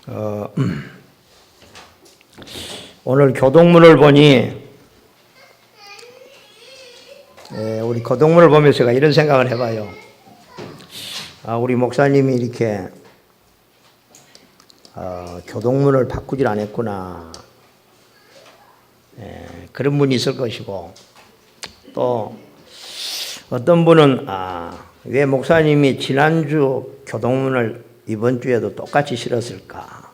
어, 오늘 교동문을 보니 우리 교동문을 보면서 제가 이런 생각을 해봐요. 우리 목사님이 이렇게 교동문을 바꾸질 않았구나. 그런 분이 있을 것이고, 또 어떤 분은 왜 목사님이 지난주 교동문을 이번 주에도 똑같이 실었을까?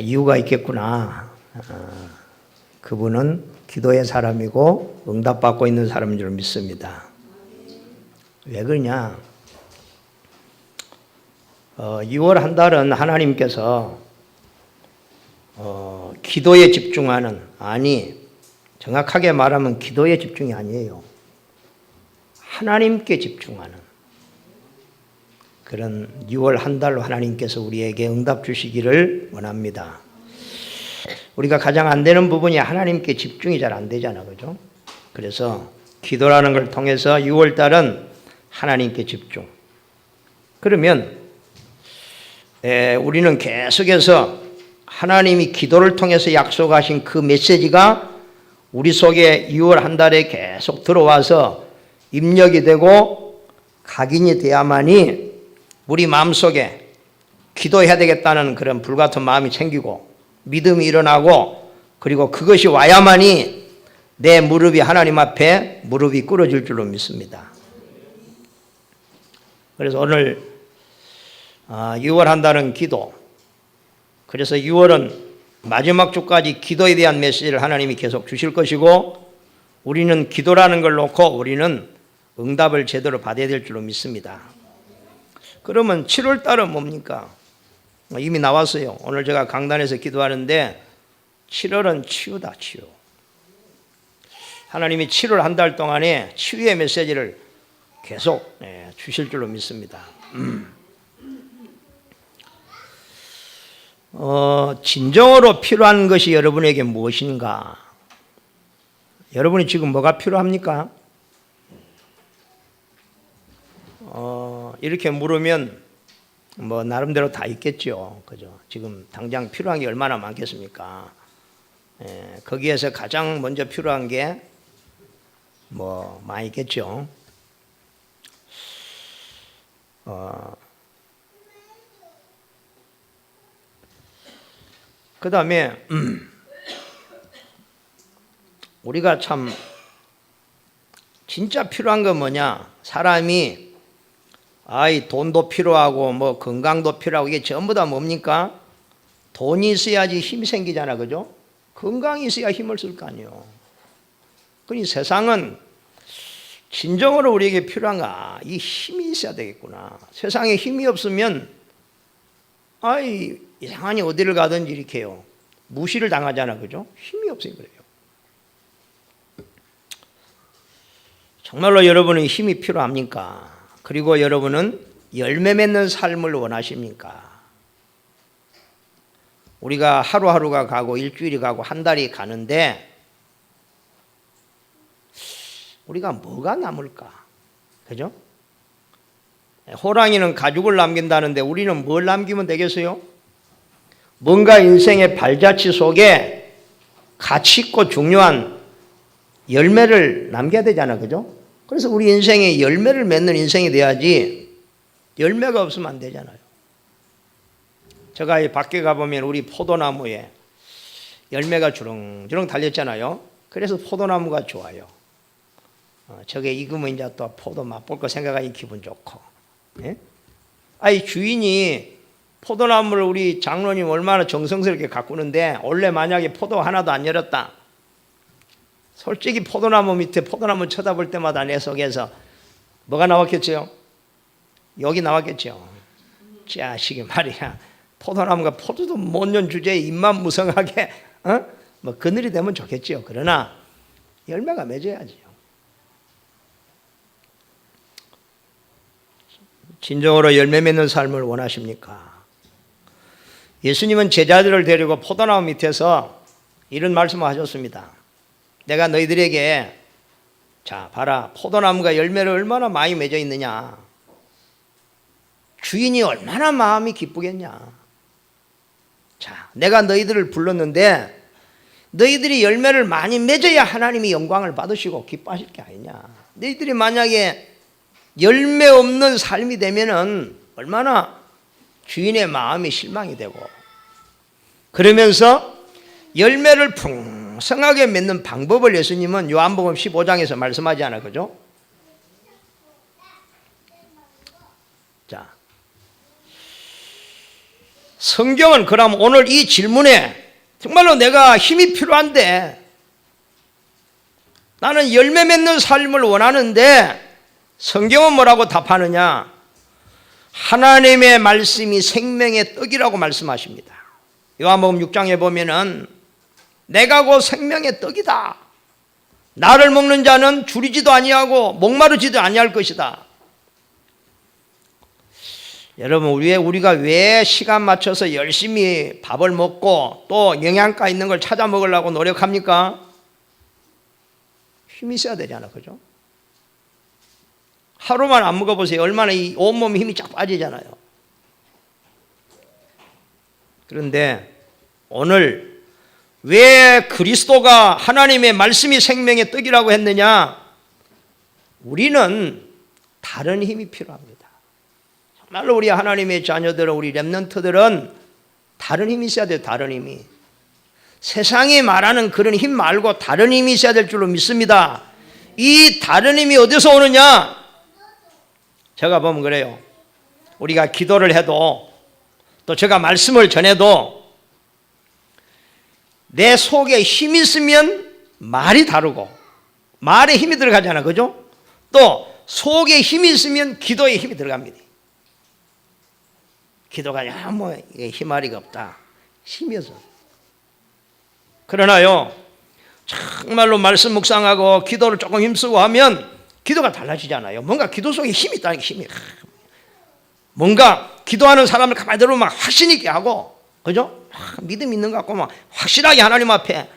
이유가 있겠구나. 그분은 기도의 사람이고 응답받고 있는 사람인 줄 믿습니다. 왜 그러냐? 6월 한 달은 하나님께서 기도에 집중하는, 정확하게 말하면 기도에 집중이 아니에요. 하나님께 집중하는 그런 6월 한 달로 하나님께서 우리에게 응답 주시기를 원합니다. 우리가 가장 안 되는 부분이 하나님께 집중이 잘 안 되잖아, 그죠? 그래서 기도라는 걸 통해서 6월 달은 하나님께 집중. 그러면 우리는 계속해서 하나님이 기도를 통해서 약속하신 그 메시지가 우리 속에 6월 한 달에 계속 들어와서 입력이 되고 각인이 돼야만이 우리 마음속에 기도해야 되겠다는 그런 불같은 마음이 생기고 믿음이 일어나고, 그리고 그것이 와야만이 내 무릎이 하나님 앞에 무릎이 꿇어질 줄로 믿습니다. 그래서 오늘 6월 한 달은 기도. 그래서 6월은 마지막 주까지 기도에 대한 메시지를 하나님이 계속 주실 것이고, 우리는 기도라는 걸 놓고 우리는 응답을 제대로 받아야 될 줄로 믿습니다. 그러면 7월 달은 뭡니까? 이미 나왔어요. 오늘 제가 강단에서 기도하는데 7월은 치유다, 치유. 하나님이 7월 한 달 동안에 치유의 메시지를 계속 주실 줄로 믿습니다. 진정으로 필요한 것이 여러분에게 무엇인가? 여러분이 지금 뭐가 필요합니까? 이렇게 물으면 뭐 나름대로 다 있겠죠, 그죠? 지금 당장 필요한 게 얼마나 많겠습니까? 거기에서 가장 먼저 필요한 게 뭐 많이 있겠죠. 그 다음에 우리가 참 진짜 필요한 건 뭐냐? 사람이 돈도 필요하고 뭐 건강도 필요하고 이게 전부 다 뭡니까? 돈이 있어야지 힘이 생기잖아, 그죠? 건강이 있어야 힘을 쓸 거 아니에요. 그러니 세상은 진정으로 우리에게 필요한가? 이 힘이 있어야 되겠구나. 세상에 힘이 없으면 이상하니 어디를 가든지 이렇게 해요. 무시를 당하잖아, 그죠? 힘이 없으니 그래요. 정말로 여러분은 힘이 필요합니까? 그리고 여러분은 열매 맺는 삶을 원하십니까? 우리가 하루하루가 가고 일주일이 가고 한 달이 가는데 우리가 뭐가 남을까? 그죠? 호랑이는 가죽을 남긴다는데 우리는 뭘 남기면 되겠어요? 뭔가 인생의 발자취 속에 가치 있고 중요한 열매를 남겨야 되잖아, 그죠? 그래서 우리 인생에 열매를 맺는 인생이 돼야지, 열매가 없으면 안 되잖아요. 제가 밖에 가보면 우리 포도나무에 열매가 주렁주렁 달렸잖아요. 그래서 포도나무가 좋아요. 저게 익으면 이제 또 포도 맛볼 거 생각하니 기분 좋고. 예? 주인이 포도나무를 우리 장로님 얼마나 정성스럽게 가꾸는데, 원래 만약에 포도 하나도 안 열었다, 솔직히 포도나무 밑에 포도나무 쳐다볼 때마다 내 속에서 뭐가 나왔겠죠? 여기 나왔겠죠. 자식이 말이야, 포도나무가 포도도 못 연 주제에 입만 무성하게 뭐 그늘이 되면 좋겠지요. 그러나 열매가 맺어야지요. 진정으로 열매 맺는 삶을 원하십니까? 예수님은 제자들을 데리고 포도나무 밑에서 이런 말씀을 하셨습니다. 내가 너희들에게, 자 봐라, 포도나무가 열매를 얼마나 많이 맺어 있느냐. 주인이 얼마나 마음이 기쁘겠냐. 자, 내가 너희들을 불렀는데 너희들이 열매를 많이 맺어야 하나님이 영광을 받으시고 기뻐하실 게 아니냐. 너희들이 만약에 열매 없는 삶이 되면은 얼마나 주인의 마음이 실망이 되고, 그러면서 열매를 풍성하게 맺는 방법을 예수님은 요한복음 15장에서 말씀하지 않아, 그죠? 자, 성경은 그럼 오늘 이 질문에 정말로 내가 힘이 필요한데, 나는 열매 맺는 삶을 원하는데 성경은 뭐라고 답하느냐? 하나님의 말씀이 생명의 떡이라고 말씀하십니다. 요한복음 6장에 보면은 내가 곧 생명의 떡이다. 나를 먹는 자는 줄이지도 아니하고 목마르지도 아니할 것이다. 여러분, 우리가 왜 시간 맞춰서 열심히 밥을 먹고 또 영양가 있는 걸 찾아 먹으려고 노력합니까? 힘이 있어야 되잖아, 그죠? 하루만 안 먹어보세요. 얼마나 이 온몸 힘이 쫙 빠지잖아요. 그런데 오늘 왜 그리스도가 하나님의 말씀이 생명의 떡이라고 했느냐? 우리는 다른 힘이 필요합니다. 정말로 우리 하나님의 자녀들은, 우리 렘넌트들은 다른 힘이 있어야 돼요. 다른 힘이. 세상이 말하는 그런 힘 말고 다른 힘이 있어야 될 줄로 믿습니다. 이 다른 힘이 어디서 오느냐? 제가 보면 그래요. 우리가 기도를 해도 또 제가 말씀을 전해도 내 속에 힘이 있으면 말이 다르고, 말에 힘이 들어가잖아, 그죠? 또 속에 힘이 있으면 기도에 힘이 들어갑니다. 기도가 힘아리가 없다. 힘이 없어. 그러나요, 정말로 말씀 묵상하고 기도를 조금 힘쓰고 하면 기도가 달라지잖아요. 뭔가 기도 속에 힘이 있다는 게 힘이. 뭔가 기도하는 사람을 가만히 들어보면 막 확신 있게 하고, 그죠? 믿음 있는 것 같고 막 확실하게 하나님 앞에.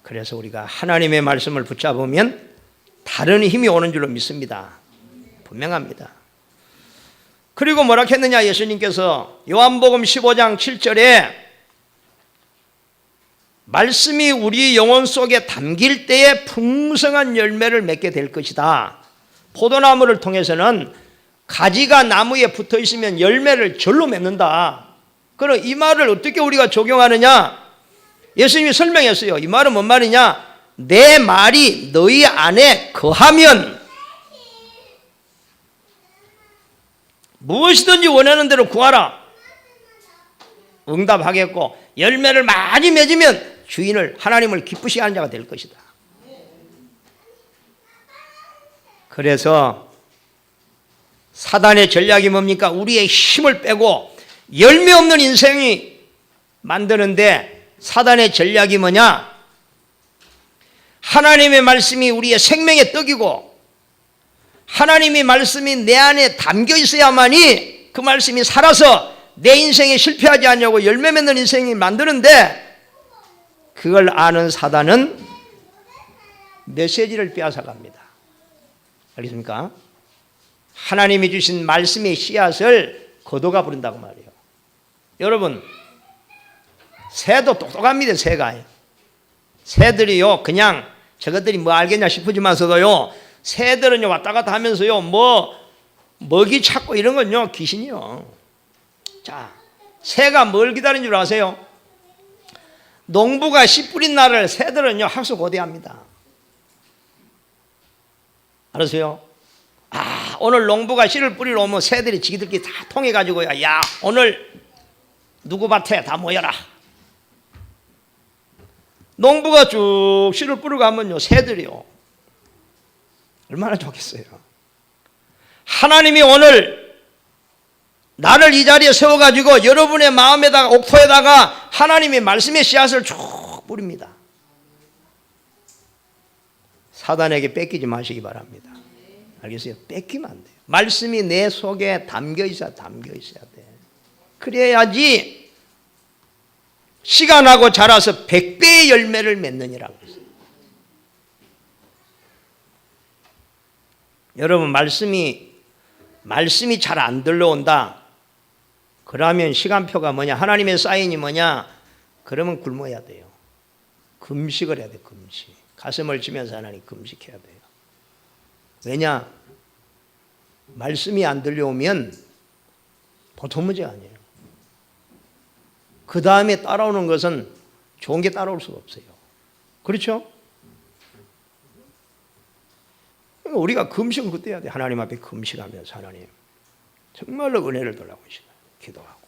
그래서 우리가 하나님의 말씀을 붙잡으면 다른 힘이 오는 줄로 믿습니다. 분명합니다. 그리고 뭐라 했느냐? 예수님께서 요한복음 15장 7절에 말씀이 우리 영혼 속에 담길 때에 풍성한 열매를 맺게 될 것이다. 포도나무를 통해서는 가지가 나무에 붙어 있으면 열매를 절로 맺는다. 그럼 이 말을 어떻게 우리가 적용하느냐? 예수님이 설명했어요. 이 말은 뭔 말이냐? 내 말이 너희 안에 거하면 무엇이든지 원하는 대로 구하라. 응답하겠고, 열매를 많이 맺으면 주인을, 하나님을 기쁘시게 하는 자가 될 것이다. 그래서 사단의 전략이 뭡니까? 우리의 힘을 빼고 열매 없는 인생이 만드는데, 사단의 전략이 뭐냐? 하나님의 말씀이 우리의 생명의 떡이고 하나님의 말씀이 내 안에 담겨 있어야만이 그 말씀이 살아서 내 인생에 실패하지 않냐고 열매 맺는 인생이 만드는데, 그걸 아는 사단은 메시지를 빼앗아갑니다. 알겠습니까? 하나님이 주신 말씀의 씨앗을 거둬가 버린다고 말이에요. 여러분, 새도 똑똑합니다. 새들이요, 그냥 저것들이 뭐 알겠냐 싶으지만서도요, 새들은요 왔다 갔다 하면서요 먹이 찾고 이런 건요 귀신이요. 자, 새가 뭘 기다리는 줄 아세요? 농부가 씨 뿌린 날을 새들은요 학수고대합니다. 알았어요? 오늘 농부가 씨를 뿌리러 오면 새들이 지들끼리 다 통해가지고요, 야 오늘 누구 밭에 다 모여라. 농부가 쭉 씨를 뿌리고 하면요 새들이요 얼마나 좋겠어요. 하나님이 오늘 나를 이 자리에 세워가지고 여러분의 마음에다가, 옥토에다가 하나님의 말씀의 씨앗을 쭉 뿌립니다. 사단에게 뺏기지 마시기 바랍니다. 알겠어요? 뺏기면 안 돼요. 말씀이 내 속에 담겨 있어야 돼. 그래야지 씨가 나고 자라서 100배의 열매를 맺느니라고 했어요. 여러분 말씀이 잘 안 들려온다. 그러면 시간표가 뭐냐? 하나님의 사인이 뭐냐? 그러면 굶어야 돼요. 금식을 해야 돼. 금식. 가슴을 치면서 하나님 금식해야 돼요. 왜냐? 말씀이 안 들려오면 보통 문제가 아니에요. 그 다음에 따라오는 것은 좋은 게 따라올 수가 없어요. 그렇죠? 우리가 금식은 그때 해야 돼. 하나님 앞에 금식하면서 하나님 정말로 은혜를 달라고 기도하고.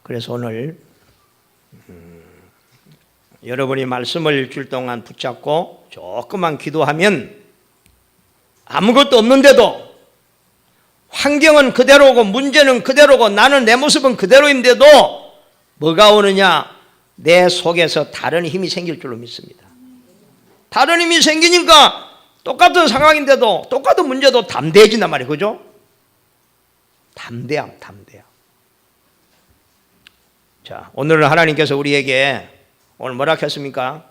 그래서 오늘 여러분이 말씀을 일주일 동안 붙잡고 조금만 기도하면 아무것도 없는데도 환경은 그대로고 문제는 그대로고 나는 내 모습은 그대로인데도 뭐가 오느냐? 내 속에서 다른 힘이 생길 줄로 믿습니다. 다른 힘이 생기니까 똑같은 상황인데도 똑같은 문제도 담대해진단 말이에요. 그죠? 담대함. 자, 오늘 하나님께서 우리에게 오늘 뭐라 했습니까?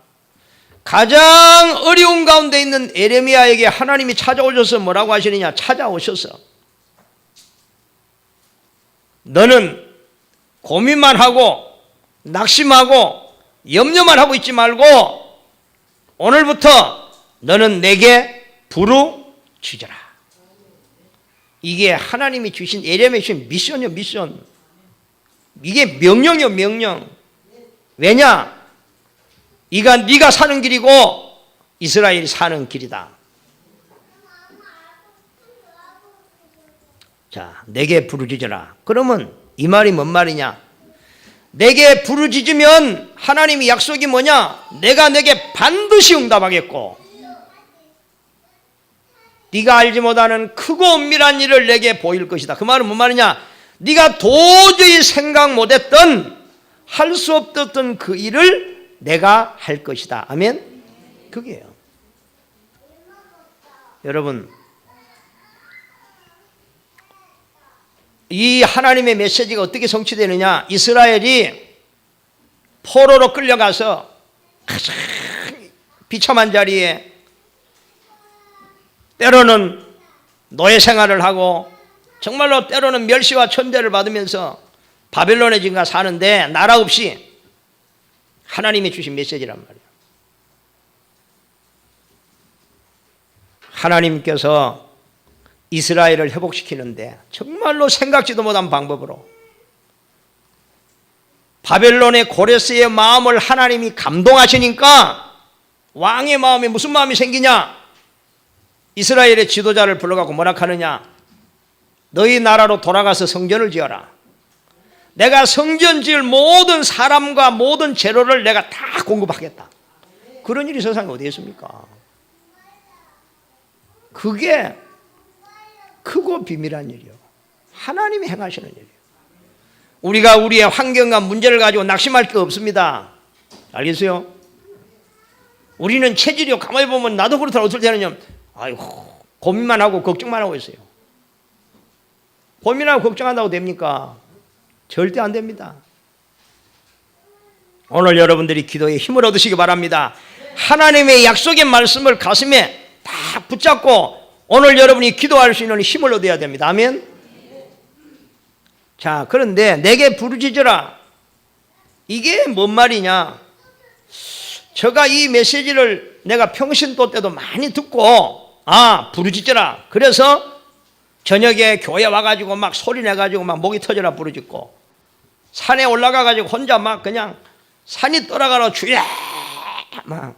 가장 어려운 가운데 있는 에레미야에게 하나님이 찾아오셔서 뭐라고 하시느냐? 찾아오셔서 너는 고민만 하고 낙심하고 염려만 하고 있지 말고 오늘부터 너는 내게 부르짖어라. 이게 하나님이 주신 에레미야에 주신 미션이요. 미션. 이게 명령이요. 명령. 왜냐? 이가 네가 사는 길이고 이스라엘이 사는 길이다. 자, 내게 부르짖어라. 그러면 이 말이 뭔 말이냐? 내게 부르짖으면 하나님이 약속이 뭐냐? 내가 내게 반드시 응답하겠고 네가 알지 못하는 크고 은밀한 일을 내게 보일 것이다. 그 말은 뭔 말이냐? 네가 도저히 생각 못했던 할 수 없었던 그 일을 내가 할 것이다. 아멘? 그게요. 여러분, 이 하나님의 메시지가 어떻게 성취되느냐? 이스라엘이 포로로 끌려가서 가장 비참한 자리에 때로는 노예 생활을 하고 정말로 때로는 멸시와 천대를 받으면서 바벨론에 지금 사는데 나라 없이 하나님이 주신 메시지란 말이에요. 하나님께서 이스라엘을 회복시키는데 정말로 생각지도 못한 방법으로 바벨론의 고레스의 마음을 하나님이 감동하시니까 왕의 마음에 무슨 마음이 생기냐? 이스라엘의 지도자를 불러가고 뭐라 하느냐? 너희 나라로 돌아가서 성전을 지어라. 내가 성전 지을 모든 사람과 모든 재료를 내가 다 공급하겠다. 그런 일이 세상에 어디 있습니까? 그게 크고 비밀한 일이요. 하나님이 행하시는 일이에요. 우리가 우리의 환경과 문제를 가지고 낙심할 게 없습니다. 알겠어요? 우리는 체질이요. 가만히 보면 나도 그렇다 어떨 때는요. 아이고, 고민만 하고 걱정만 하고 있어요. 고민하고 걱정한다고 됩니까? 절대 안 됩니다. 오늘 여러분들이 기도에 힘을 얻으시기 바랍니다. 하나님의 약속의 말씀을 가슴에 딱 붙잡고 오늘 여러분이 기도할 수 있는 힘을 얻어야 됩니다. 아멘? 자, 그런데 내게 부르짖어라. 이게 뭔 말이냐? 제가 이 메시지를 내가 평신도 때도 많이 듣고 부르짖어라. 그래서 저녁에 교회 와가지고 막 소리 내가지고 막 목이 터져라 부르짖고 산에 올라가가지고 혼자 막 그냥 산이 떠나가라 주야 막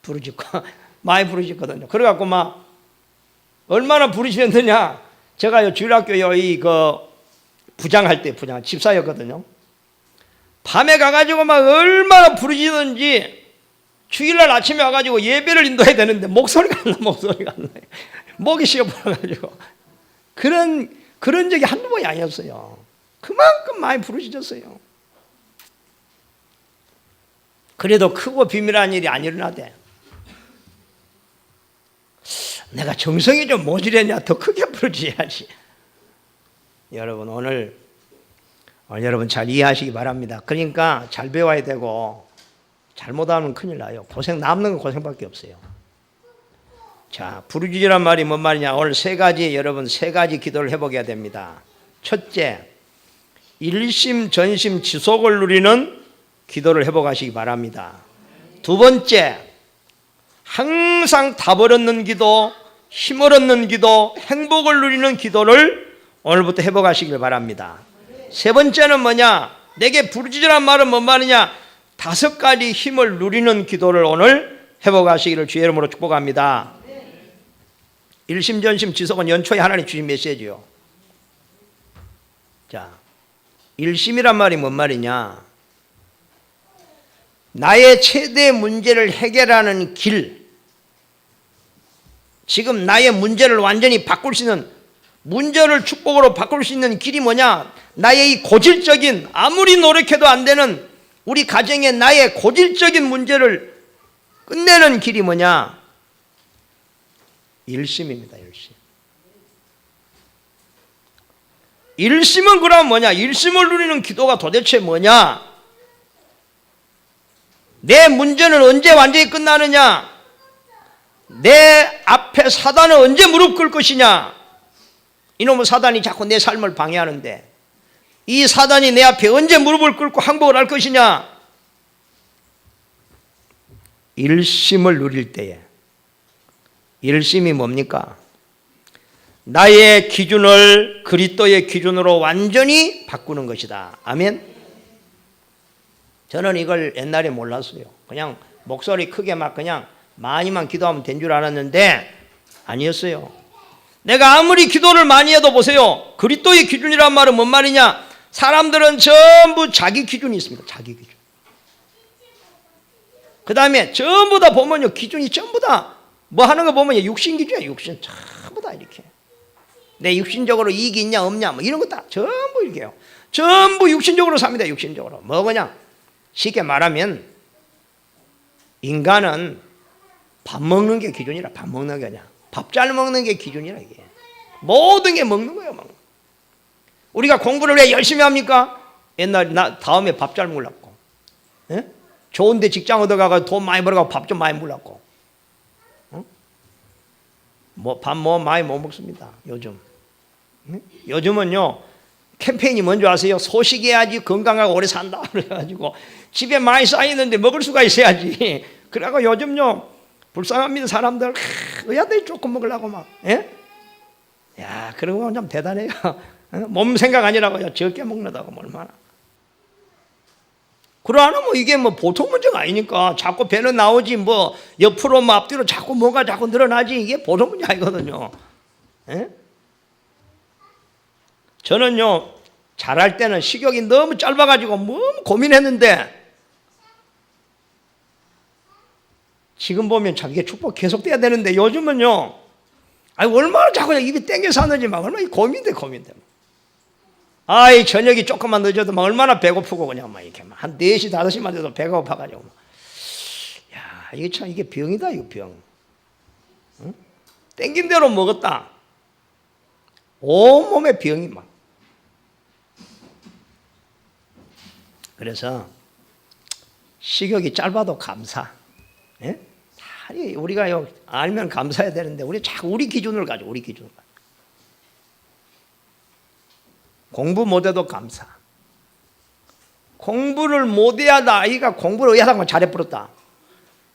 부르짖고 많이 부르짖거든요. 그래갖고 막 얼마나 부르짖었느냐? 제가 주일학교에 부장할 때 집사였거든요. 밤에 가가지고 막 얼마나 부르짖는지 주일날 아침에 와가지고 예배를 인도해야 되는데 목소리가 안 나. 목이 쉬어버려가지고 그런 적이 한두 번이 아니었어요. 그만큼 많이 부르짖었어요. 그래도 크고 비밀한 일이 안 일어나대. 내가 정성이 좀 모자라냐? 더 크게 부르짖어야지. 여러분 오늘 여러분 잘 이해하시기 바랍니다. 그러니까 잘 배워야 되고 잘못하면 큰일 나요. 고생 남는 건 고생밖에 없어요. 자, 부르짖으란 말이 뭔 말이냐? 오늘 여러분 세 가지 기도를 해보게 됩니다. 첫째, 일심 전심 지속을 누리는 기도를 해보가시기 바랍니다. 두 번째, 항상 답을 얻는 기도, 힘을 얻는 기도, 행복을 누리는 기도를 오늘부터 해보가시길 바랍니다. 세 번째는 뭐냐? 내게 부르짖으란 말은 뭔 말이냐? 5가지 힘을 누리는 기도를 오늘 해보가시기를 주의 이름으로 축복합니다. 일심전심 지속은 연초에 하나님 주신 메시지요. 자, 일심이란 말이 뭔 말이냐? 나의 최대 문제를 해결하는 길, 지금 나의 문제를 완전히 바꿀 수 있는, 문제를 축복으로 바꿀 수 있는 길이 뭐냐? 나의 이 고질적인, 아무리 노력해도 안 되는 우리 가정의 나의 고질적인 문제를 끝내는 길이 뭐냐? 일심입니다. 일심. 일심은 그럼 뭐냐? 일심을 누리는 기도가 도대체 뭐냐? 내 문제는 언제 완전히 끝나느냐? 내 앞에 사단은 언제 무릎 꿇을 것이냐? 이놈의 사단이 자꾸 내 삶을 방해하는데 이 사단이 내 앞에 언제 무릎을 꿇고 항복을 할 것이냐? 일심을 누릴 때에. 일심이 뭡니까? 나의 기준을 그리스도의 기준으로 완전히 바꾸는 것이다. 아멘. 저는 이걸 옛날에 몰랐어요. 그냥 목소리 크게 막 그냥 많이만 기도하면 된 줄 알았는데 아니었어요. 내가 아무리 기도를 많이 해도 보세요. 그리스도의 기준이란 말은 뭔 말이냐? 사람들은 전부 자기 기준이 있습니다. 자기 기준. 그 다음에 전부 다 보면요, 기준이 전부 다 뭐 하는 거 보면 육신 기준이에요. 육신 전부 다 이렇게. 내 육신적으로 이익이 있냐 없냐 뭐 이런 거 다 전부 이렇게요. 전부 육신적으로 삽니다. 육신적으로. 뭐 그냥 쉽게 말하면 인간은 밥 먹는 게 기준이라. 밥 먹는 게 아니야. 밥 잘 먹는 게 기준이라. 이게 모든 게 먹는 거예요. 먹는. 우리가 공부를 왜 열심히 합니까? 옛날 나 다음에 밥 잘 먹으려고. 예? 좋은데 직장 얻어가고 돈 많이 벌어가고 밥 좀 많이 먹으려고. 밥 많이 못 먹습니다. 요즘. 요즘은요 캠페인이 뭔지 아세요? 소식해야지 건강하고 오래 산다 그래가지고 집에 많이 쌓이는데 먹을 수가 있어야지. 그래가지고 요즘요 불쌍합니다. 사람들 의아들이 조금 먹으려고 막. 예? 야, 그런 건 좀 대단해요. 몸 생각 아니라고요. 적게 먹는다고 얼마나. 그러나 뭐 이게 뭐 보통 문제가 아니니까 자꾸 배는 나오지 뭐 옆으로 뭐 앞뒤로 자꾸 뭐가 자꾸 늘어나지 이게 보통 문제 아니거든요. 예? 저는요 잘할 때는 식욕이 너무 짧아가지고 너무 고민했는데 지금 보면 참 이게 축복 계속돼야 되는데 요즘은요 아니 얼마나 자꾸 입이 땡겨 사는지 막 얼마나 고민돼. 아이 저녁이 조금만 늦어도 막 얼마나 배고프고 그냥 막 이렇게 막 한 4시 5시만 돼도 배가 고파가지고 야 이게 참 이게 병이다. 이거 병. 응? 땡긴 대로 먹었다. 온몸에 병이 막. 그래서 식욕이 짧아도 감사. 예? 우리가 알면 감사해야 되는데 우리 자꾸 우리 기준을 가져. 우리 기준을 가져. 공부 못해도 감사. 공부를 못해야다. 아이가 공부를 의하다고 잘해버렸다.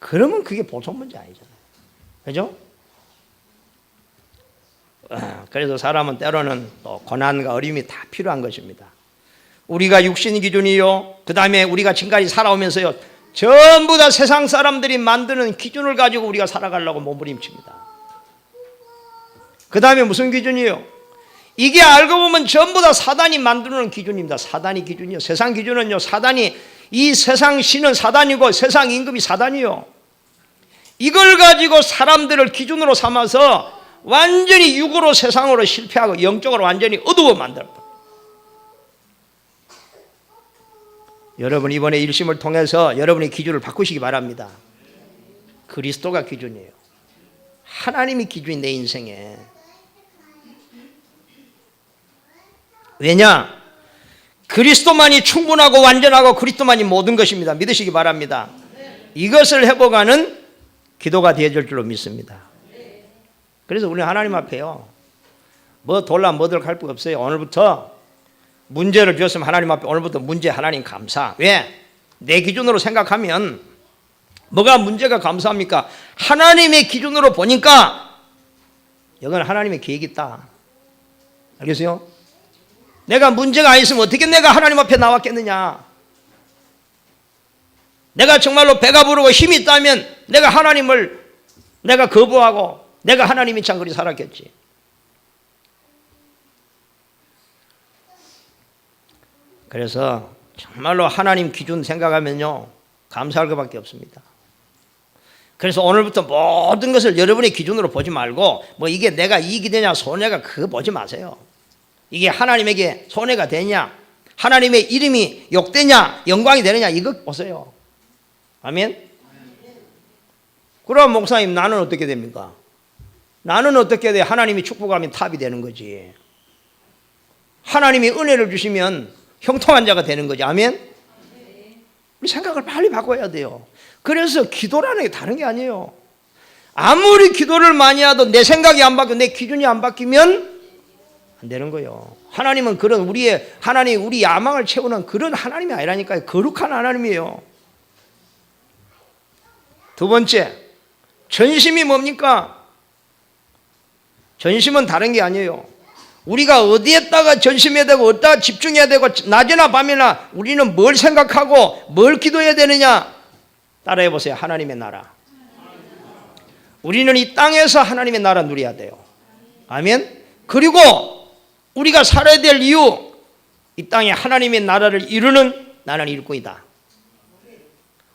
그러면 그게 보통 문제 아니잖아요. 그죠? 그래서 사람은 때로는 또 고난과 어려움이 다 필요한 것입니다. 우리가 육신 기준이요. 그 다음에 우리가 지금까지 살아오면서요. 전부 다 세상 사람들이 만드는 기준을 가지고 우리가 살아가려고 몸부림칩니다. 그 다음에 무슨 기준이요? 이게 알고 보면 전부 다 사단이 만드는 기준입니다. 사단이 기준이요. 세상 기준은요. 사단이 이 세상 신은 사단이고 세상 임금이 사단이요. 이걸 가지고 사람들을 기준으로 삼아서 완전히 육으로 세상으로 실패하고 영적으로 완전히 어두워 만들었다. 여러분 이번에 일심을 통해서 여러분의 기준을 바꾸시기 바랍니다. 그리스도가 기준이에요. 하나님이 기준이 내 인생에. 왜냐? 그리스도만이 충분하고 완전하고 그리스도만이 모든 것입니다. 믿으시기 바랍니다. 이것을 회복하는 기도가 되어줄 줄로 믿습니다. 그래서 우리 하나님 앞에요, 뭐 돌라 뭐들 할 거 없어요. 오늘부터 문제를 주셨으면 하나님 앞에 오늘부터 문제 하나님 감사. 왜? 내 기준으로 생각하면 뭐가 문제가 감사합니까? 하나님의 기준으로 보니까 이건 하나님의 계획이 있다. 알겠어요? 내가 문제가 안 있으면 어떻게 내가 하나님 앞에 나왔겠느냐? 내가 정말로 배가 부르고 힘이 있다면 내가 하나님을 내가 거부하고 내가 하나님이 참 그리 살았겠지. 그래서 정말로 하나님 기준 생각하면요, 감사할 것밖에 없습니다. 그래서 오늘부터 모든 것을 여러분의 기준으로 보지 말고 뭐 이게 내가 이익이 되냐 손해가 그거 보지 마세요. 이게 하나님에게 손해가 되냐, 하나님의 이름이 욕되냐 영광이 되느냐 이거 보세요. 아멘. 그럼 목사님 나는 어떻게 됩니까? 나는 어떻게 돼? 하나님이 축복하면 탑이 되는 거지. 하나님이 은혜를 주시면 형통한 자가 되는 거지. 아멘. 우리 생각을 빨리 바꿔야 돼요. 그래서 기도라는 게 다른 게 아니에요. 아무리 기도를 많이 해도 내 생각이 안 바뀌고 내 기준이 안 바뀌면 안 되는 거예요. 하나님은 그런 우리의 하나님 우리 야망을 채우는 그런 하나님이 아니라니까요. 거룩한 하나님이에요. 두 번째, 전심이 뭡니까? 전심은 다른 게 아니에요. 우리가 어디에다가 전심해야 되고 어디다가 집중해야 되고 낮이나 밤이나 우리는 뭘 생각하고 뭘 기도해야 되느냐? 따라해 보세요. 하나님의 나라. 우리는 이 땅에서 하나님의 나라 누려야 돼요. 아멘. 그리고 우리가 살아야 될 이유, 이 땅에 하나님의 나라를 이루는 나는 일꾼이다.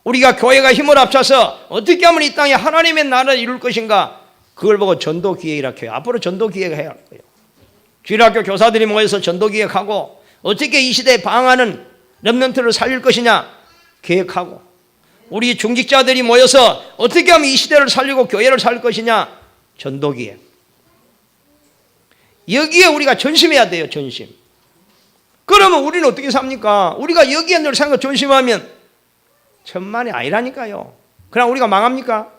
우리가 교회가 힘을 합쳐서 어떻게 하면 이 땅에 하나님의 나라를 이룰 것인가, 그걸 보고 전도기획이라 해요. 앞으로 전도기획을 해야 할 거예요. 주일학교 교사들이 모여서 전도기획하고 어떻게 이 시대에 방황하는 렘넌트를 살릴 것이냐 계획하고, 우리 중직자들이 모여서 어떻게 하면 이 시대를 살리고 교회를 살릴 것이냐 전도기획. 여기에 우리가 전심해야 돼요. 전심. 그러면 우리는 어떻게 삽니까? 우리가 여기에 늘 생각 전심하면 천만이 아니라니까요. 그럼 우리가 망합니까?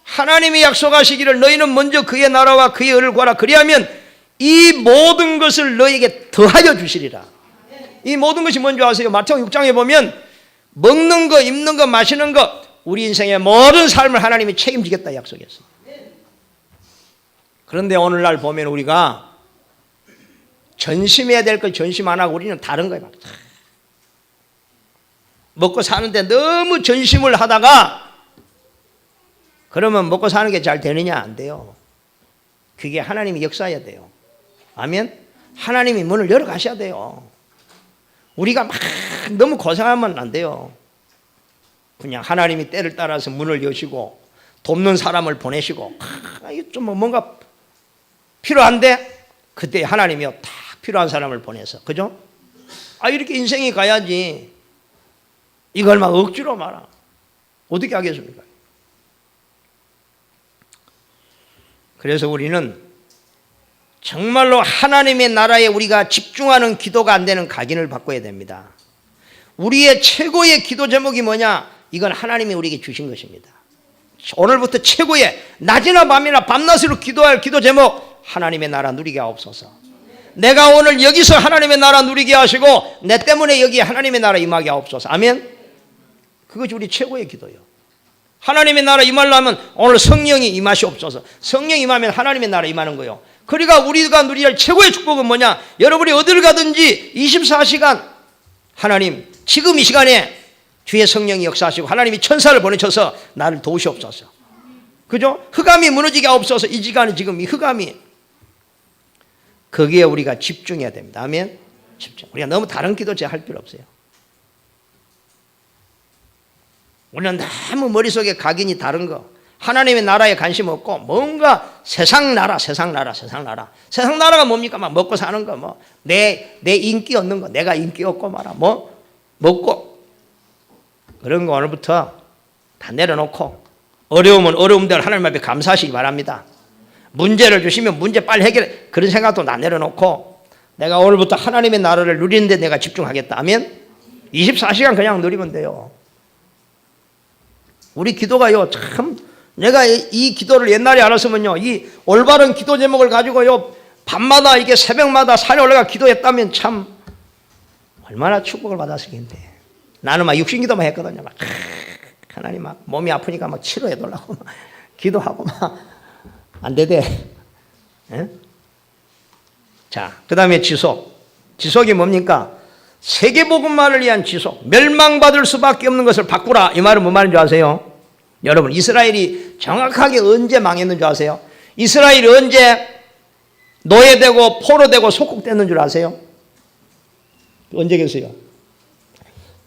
하나님이 약속하시기를 너희는 먼저 그의 나라와 그의 의를 구하라. 그리하면 이 모든 것을 너희에게 더하여 주시리라. 이 모든 것이 뭔지 아세요? 마태복음 6장에 보면 먹는 거, 입는 거, 마시는 거, 우리 인생의 모든 삶을 하나님이 책임지겠다 약속했어요. 그런데 오늘날 보면 우리가 전심해야 될 걸 전심 안 하고 우리는 다른 거예요. 먹고 사는데 너무 전심을 하다가 그러면 먹고 사는 게 잘 되느냐? 안 돼요. 그게 하나님이 역사해야 돼요. 아멘. 하나님이 문을 열어 가셔야 돼요. 우리가 막 너무 고생하면 안 돼요. 그냥 하나님이 때를 따라서 문을 여시고 돕는 사람을 보내시고, 이게 좀 뭔가 필요한데 그때 하나님이요 다 필요한 사람을 보내서, 그죠? 이렇게 인생이 가야지. 이걸 막 억지로 말아 어떻게 하겠습니까? 그래서 우리는 정말로 하나님의 나라에 우리가 집중하는 기도가 안 되는 각인을 바꿔야 됩니다. 우리의 최고의 기도 제목이 뭐냐? 이건 하나님이 우리에게 주신 것입니다. 오늘부터 최고의 낮이나 밤이나 밤낮으로 기도할 기도 제목, 하나님의 나라 누리게 하옵소서. 내가 오늘 여기서 하나님의 나라 누리게 하시고 내 때문에 여기 하나님의 나라 임하게 하옵소서. 아멘. 그것이 우리 최고의 기도예요. 하나님의 나라 임하려면 오늘 성령이 임하시옵소서. 성령 임하면 하나님의 나라 임하는 거예요. 그러니까 우리가 누릴 최고의 축복은 뭐냐? 여러분이 어디를 가든지 24시간 하나님 지금 이 시간에 주의 성령이 역사하시고 하나님이 천사를 보내셔서 나를 도우시옵소서. 그죠? 흑암이 무너지게 하옵소서. 이 시간에 지금 이 흑암이, 거기에 우리가 집중해야 됩니다. 아멘. 집중. 우리가 너무 다른 기도 할 필요 없어요. 우리는 너무 머릿속에 각인이 다른 거, 하나님의 나라에 관심 없고 뭔가 세상 나라, 세상 나라, 세상 나라. 세상 나라가 뭡니까? 막 먹고 사는 거, 뭐 내 인기 얻는 거, 내가 인기 얻고 말아, 뭐 먹고, 그런 거 오늘부터 다 내려놓고 어려우면 어려움대로 하나님 앞에 감사하시기 바랍니다. 문제를 주시면 문제 빨리 해결해, 그런 생각도 다 내려놓고 내가 오늘부터 하나님의 나라를 누리는데 내가 집중하겠다. 아멘. 24시간 그냥 누리면 돼요. 우리 기도가요, 참, 내가 이 기도를 옛날에 알았으면요, 이 올바른 기도 제목을 가지고요, 밤마다 이게 새벽마다 산에 올라가 기도했다면 참, 얼마나 축복을 받았을텐데. 나는 막 육신기도만 했거든요. 막, 하나님 막 몸이 아프니까 막 치료해달라고 막 기도하고 막, 안 되대. 예? 자, 그 다음에 지속. 지속이 뭡니까? 세계복음만을 위한 지속. 멸망받을 수밖에 없는 것을 바꾸라. 이 말은 뭔 말인 줄 아세요? 여러분, 이스라엘이 정확하게 언제 망했는 줄 아세요? 이스라엘이 언제 노예되고 포로되고 속국됐는 줄 아세요? 언제겠어요?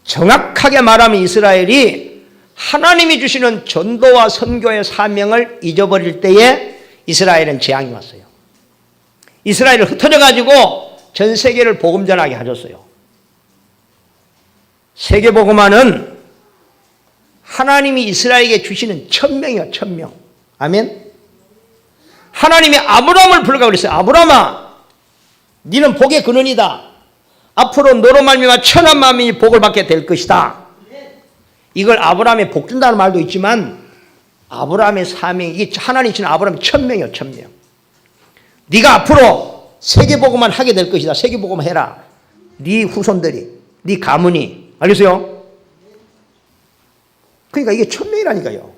정확하게 말하면 이스라엘이 하나님이 주시는 전도와 선교의 사명을 잊어버릴 때에 이스라엘은 재앙이 왔어요. 이스라엘을 흩어져 가지고 전 세계를 복음 전하게 하셨어요. 세계복음화는 하나님이 이스라엘에게 주시는 천명이요, 천명. 아멘. 하나님이 아브라함을 불러가 그랬어요. 아브라함아, 너는 복의 근원이다. 앞으로 너로 말미암아 천한 만민이 복을 받게 될 것이다. 이걸 아브라함에 복 준다는 말도 있지만 아브라함의 사명, 이게 하나님이 주신 아브라함의 천명이요, 천명. 네가 앞으로 세계복음만 하게 될 것이다. 세계복음만 해라. 네 후손들이, 네 가문이. 알겠어요? 그러니까 이게 천명이라니까요.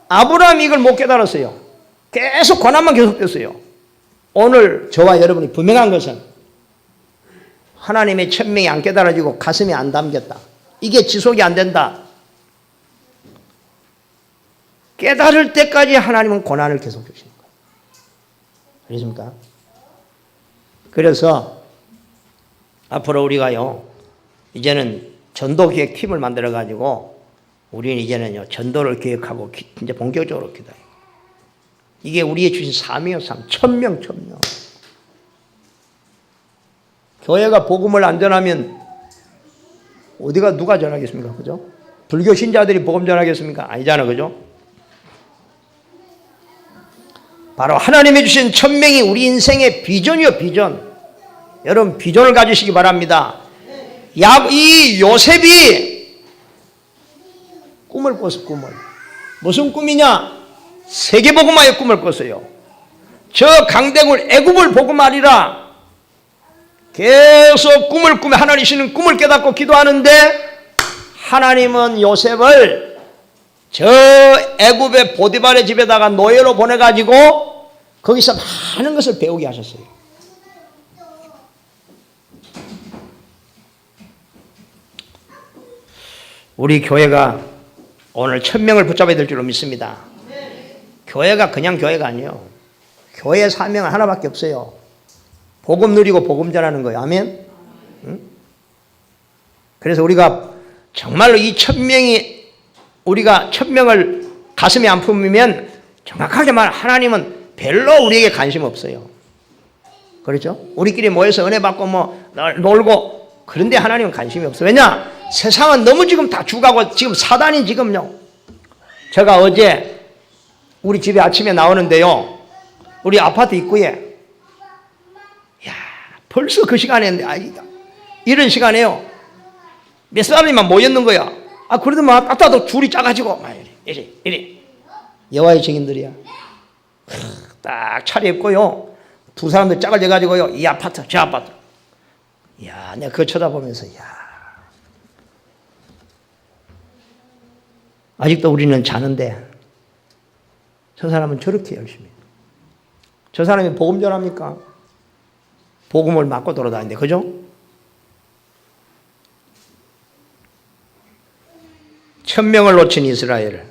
아브라함이 이걸 못 깨달았어요. 계속 고난만 계속됐어요. 오늘 저와 여러분이 분명한 것은 하나님의 천명이 안 깨달아지고 가슴에 안 담겼다. 이게 지속이 안 된다. 깨달을 때까지 하나님은 고난을 계속 주시는 거예요. 알겠습니까? 그래서 앞으로 우리가요, 이제는 전도기획 팀을 만들어 가지고 우리는 이제는요, 전도를 기획하고 이제 본격적으로 기도해요. 이게 우리의 주신 사명이요, 천명. 교회가 복음을 안 전하면 어디가 누가 전하겠습니까? 그죠? 불교 신자들이 복음 전하겠습니까? 아니잖아, 그죠? 바로 하나님이 주신 천명이 우리 인생의 비전이요, 비전. 여러분, 비전을 가지시기 바랍니다. 이 요셉이 꿈을 꿨어, 꿈을. 무슨 꿈이냐? 세계복음화의 꿈을 꿨어요. 저 강대국 애굽을 복음하리라. 계속 꿈을 꾸며 하나님이시는 꿈을 깨닫고 기도하는데 하나님은 요셉을 저 애굽의 보디발의 집에다가 노예로 보내가지고 거기서 많은 것을 배우게 하셨어요. 우리 교회가 오늘 천명을 붙잡아야 될 줄로 믿습니다. 교회가 그냥 교회가 아니에요. 교회의 사명은 하나밖에 없어요. 복음 누리고 복음 전하는 거예요. 아멘. 응? 그래서 우리가 정말로 이 천명이 우리가 천명을 가슴에 안 품으면 정확하게 말 하나님은 별로 우리에게 관심 없어요. 그렇죠? 우리끼리 모여서 은혜 받고 뭐 놀고 그런데 하나님은 관심이 없어요. 왜냐? 세상은 너무 지금 다 죽어가고 지금 사단이 지금요. 제가 어제 우리 집에 아침에 나오는데요. 우리 아파트 입구에 야 벌써 그 시간에 이런 시간에요. 몇 사람이만 모였는 거야. 아 그래도 막 따따도 줄이 짜가지고 막 이래 여호와의 증인들이야. 딱 차려입고요. 두 사람들 짝을 내가지고요. 이 아파트 저 아파트. 야 내가 그거 쳐다보면서 야 아직도 우리는 자는데 저 사람은 저렇게 열심히. 저 사람이 복음 전합니까? 복음을 맞고 돌아다니는데, 그죠? 천명을 놓친 이스라엘.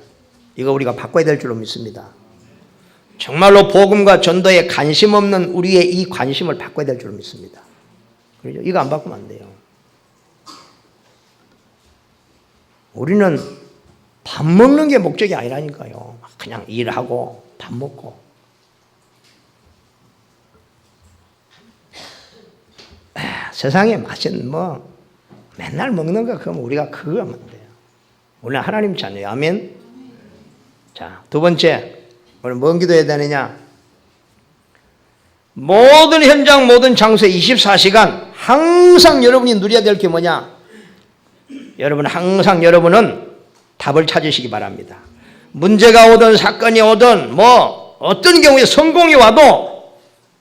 이거 우리가 바꿔야 될 줄로 믿습니다. 정말로 복음과 전도에 관심 없는 우리의 이 관심을 바꿔야 될 줄로 믿습니다. 그죠? 이거 안 바꾸면 안 돼요. 우리는 밥 먹는 게 목적이 아니라니까요. 그냥 일하고 밥 먹고. 세상에 맛은 뭐 맨날 먹는 거 그럼 우리가 그거 하면 돼요. 우리는 하나님 자녀예요. 아멘. 자, 두 번째 오늘 뭔 기도해야 되느냐? 모든 현장 모든 장소에 24시간 항상 여러분이 누려야 될 게 뭐냐? 여러분 항상 여러분은 답을 찾으시기 바랍니다. 문제가 오든 사건이 오든 뭐 어떤 경우에 성공이 와도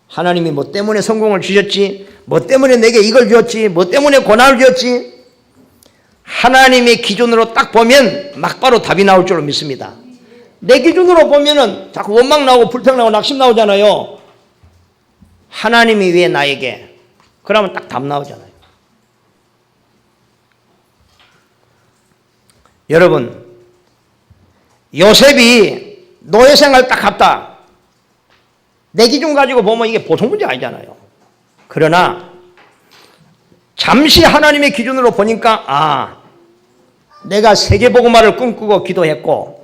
하나님이 뭐 때문에 성공을 주셨지, 뭐 때문에 내게 이걸 주었지, 뭐 때문에 고난을 주었지, 하나님의 기준으로 딱 보면 막바로 답이 나올 줄로 믿습니다. 내 기준으로 보면은 자꾸 원망 나오고 불평 나오고 낙심 나오잖아요. 하나님이 왜 나에게? 그러면 딱 답 나오잖아요. 여러분, 요셉이 노예 생활 딱 갔다. 내 기준 가지고 보면 이게 보통 문제 아니잖아요. 그러나 잠시 하나님의 기준으로 보니까 내가 세계복음화를 꿈꾸고 기도했고,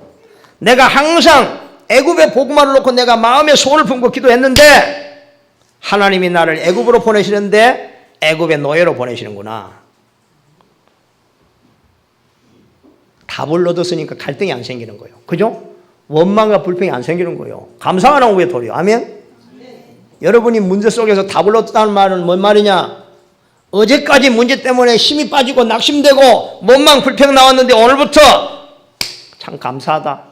내가 항상 애굽의 복음화를 놓고 내가 마음의 소원을 품고 기도했는데 하나님이 나를 애굽으로 보내시는데 애굽의 노예로 보내시는구나. 답을 얻었으니까 갈등이 안 생기는 거예요. 그죠? 원망과 불평이 안 생기는 거예요. 감사가 나오고 왜 도리요? 아멘? 여러분이 문제 속에서 답을 얻었다는 말은 뭔 말이냐? 어제까지 문제 때문에 힘이 빠지고 낙심되고 원망 불평 나왔는데 오늘부터 참 감사하다.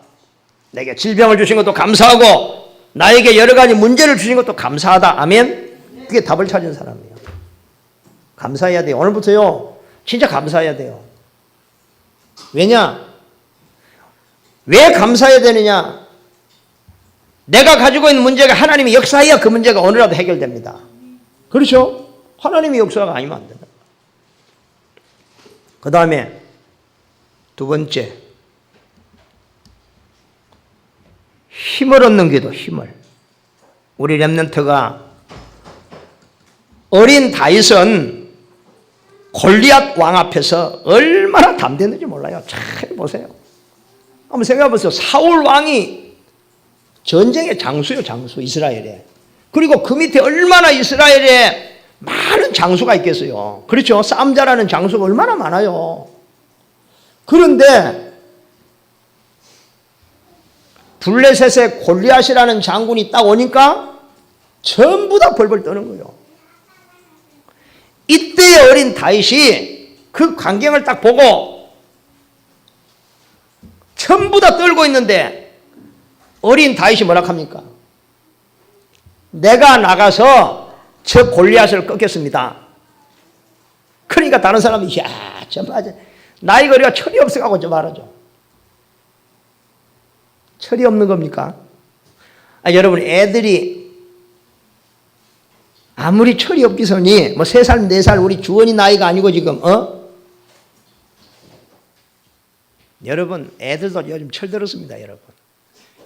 내게 질병을 주신 것도 감사하고 나에게 여러 가지 문제를 주신 것도 감사하다. 아멘? 그게 답을 찾은 사람이에요. 감사해야 돼요. 오늘부터요. 진짜 감사해야 돼요. 왜냐? 왜 감사해야 되느냐? 내가 가지고 있는 문제가 하나님이 역사해야 그 문제가 어느라도 해결됩니다. 그렇죠? 하나님이 역사가 아니면 안 된다. 그 다음에 두 번째, 힘을 얻는 기도, 힘을. 우리 렘넌트가 어린 다윗은 골리앗 왕 앞에서 얼마나 담대했는지 몰라요. 잘 보세요. 한번 생각해 보세요. 사울 왕이 전쟁의 장수요, 장수, 이스라엘에. 그리고 그 밑에 얼마나 이스라엘에 많은 장수가 있겠어요. 그렇죠? 싸움 잘하는 장수가 얼마나 많아요. 그런데 블레셋의 골리앗이라는 장군이 딱 오니까 전부 다 벌벌 떠는 거예요. 이때의 어린 다윗이 그 광경을 딱 보고 전부 다 떨고 있는데 어린 다윗이 뭐라 합니까? 내가 나가서 저 골리앗을 꺾겠습니다. 그러니까 다른 사람이 야, 저 맞아. 나이가 우리가 철이 없어가고 저 말하죠. 철이 없는 겁니까? 여러분, 애들이 아무리 철이 없기선이 뭐 3살, 4살 우리 주원이 나이가 아니고 지금 여러분, 애들도 요즘 철들었습니다. 여러분,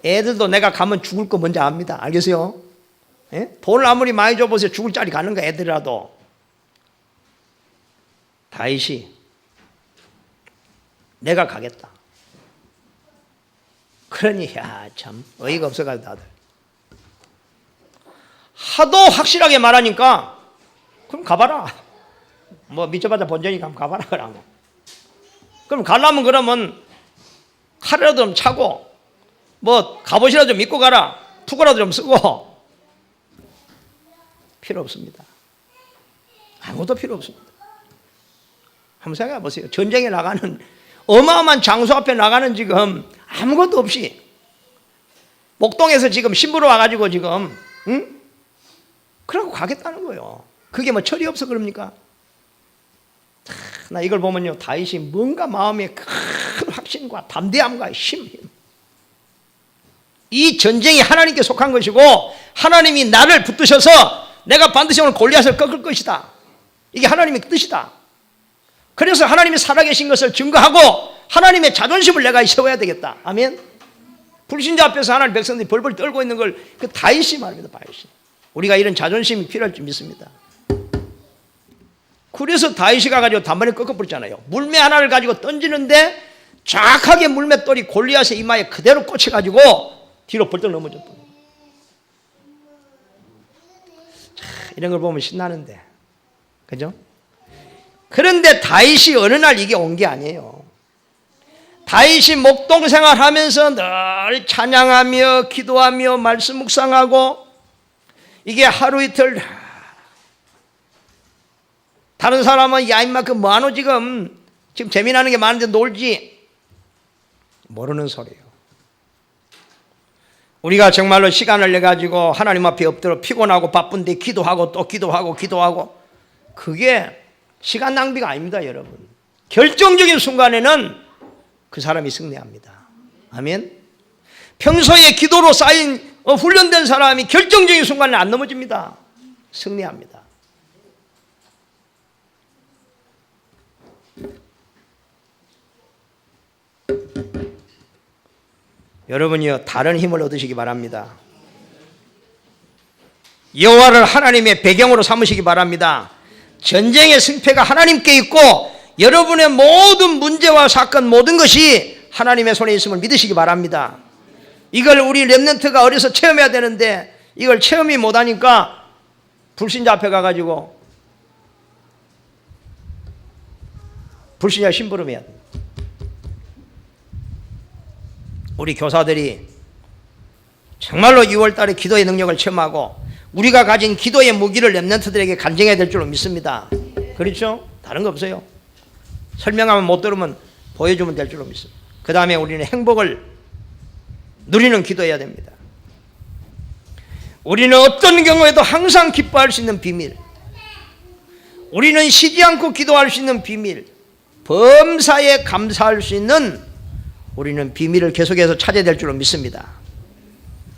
애들도 내가 가면 죽을 거 뭔지 압니다. 알겠어요? 예? 돈을 아무리 많이 줘보세요. 죽을 자리 가는 거 애들이라도. 다윗이 내가 가겠다. 그러니 참 어이가 없어가지고 다들 하도 확실하게 말하니까 그럼 가봐라. 뭐 미쳐봤자 본전이니까 가봐라. 그럼 가려면 그러면 칼이라도 좀 차고 뭐 갑옷이라도 좀 입고 가라. 투구라도 좀 쓰고. 필요 없습니다. 아무것도 필요 없습니다. 한번 생각해 보세요. 전쟁에 나가는 어마어마한 장소 앞에 나가는 지금 아무것도 없이 목동에서 지금 신부로 와가지고 지금 그러고 가겠다는 거예요. 그게 뭐 철이 없어 그럽니까? 나 이걸 보면요, 다윗이 뭔가 마음에 큰 확신과 담대함과 힘. 이 전쟁이 하나님께 속한 것이고 하나님이 나를 붙드셔서 내가 반드시 오늘 골리앗을 꺾을 것이다. 이게 하나님의 뜻이다. 그래서 하나님이 살아계신 것을 증거하고 하나님의 자존심을 내가 세워야 되겠다. 아멘. 불신자 앞에서 하나님 백성들이 벌벌 떨고 있는 걸 그 다윗이 말합니다. 다윗이. 우리가 이런 자존심이 필요할 줄 믿습니다. 그래서 다윗이 가가지고 단번에 꺾어버렸잖아요. 물매 하나를 가지고 던지는데 정확하게 물맷돌이 골리앗의 이마에 그대로 꽂혀가지고 뒤로 벌떡 넘어졌다. 이런 걸 보면 신나는데, 그죠? 그런데 다윗이 어느 날 이게 온 게 아니에요. 다윗이 목동 생활하면서 늘 찬양하며 기도하며 말씀 묵상하고 이게 하루 이틀. 다른 사람은 야 임마 그 뭐하노 지금 재미나는 게 많은데 놀지. 모르는 소리예요. 우리가 정말로 시간을 내가지고 하나님 앞에 엎드려 피곤하고 바쁜데 기도하고 또 기도하고 그게 시간 낭비가 아닙니다, 여러분. 결정적인 순간에는 그 사람이 승리합니다. 아멘. 평소에 기도로 쌓인 훈련된 사람이 결정적인 순간에 안 넘어집니다. 승리합니다. 여러분이요, 다른 힘을 얻으시기 바랍니다. 여호와를 하나님의 배경으로 삼으시기 바랍니다. 전쟁의 승패가 하나님께 있고 여러분의 모든 문제와 사건 모든 것이 하나님의 손에 있음을 믿으시기 바랍니다. 이걸 우리 렘넌트가 어려서 체험해야 되는데 이걸 체험이 못하니까 불신자 앞에 가가지고 불신자 심부름해야 돼요. 우리 교사들이 정말로 6월달에 기도의 능력을 체험하고 우리가 가진 기도의 무기를 렘넌트들에게 간증해야 될 줄로 믿습니다. 그렇죠? 다른 거 없어요. 설명하면 못 들으면 보여주면 될 줄로 믿습니다. 그 다음에 우리는 행복을 누리는 기도해야 됩니다. 우리는 어떤 경우에도 항상 기뻐할 수 있는 비밀, 우리는 쉬지 않고 기도할 수 있는 비밀, 범사에 감사할 수 있는 우리는 비밀을 계속해서 찾아야 될 줄로 믿습니다.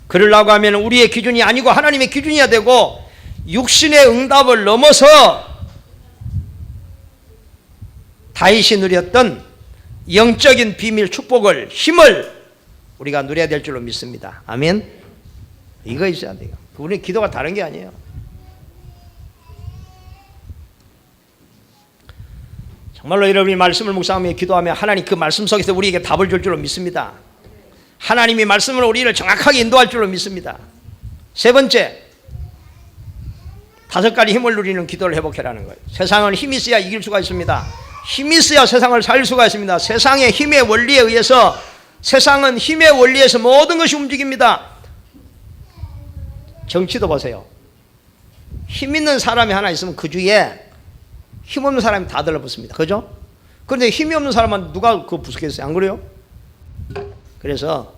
그러려고 하면 우리의 기준이 아니고 하나님의 기준이어야 되고 육신의 응답을 넘어서 다윗이 누렸던 영적인 비밀, 축복을, 힘을 우리가 누려야 될 줄로 믿습니다. 아멘. 이거 있어야 돼요. 우리 기도가 다른 게 아니에요. 정말로 여러분이 말씀을 묵상하며 기도하며 하나님 그 말씀 속에서 우리에게 답을 줄 줄로 믿습니다. 하나님이 말씀으로 우리를 정확하게 인도할 줄로 믿습니다. 세 번째, 5가지 힘을 누리는 기도를 회복해라는 거예요. 세상은 힘이 있어야 이길 수가 있습니다. 힘이 있어야 세상을 살릴 수가 있습니다. 세상의 힘의 원리에 의해서, 세상은 힘의 원리에서 모든 것이 움직입니다. 정치도 보세요. 힘 있는 사람이 하나 있으면 그 주위에 힘없는 사람이 다 들러붙습니다. 그죠? 그런데 힘이 없는 사람은 누가 그거 부수겠어요? 안 그래요? 그래서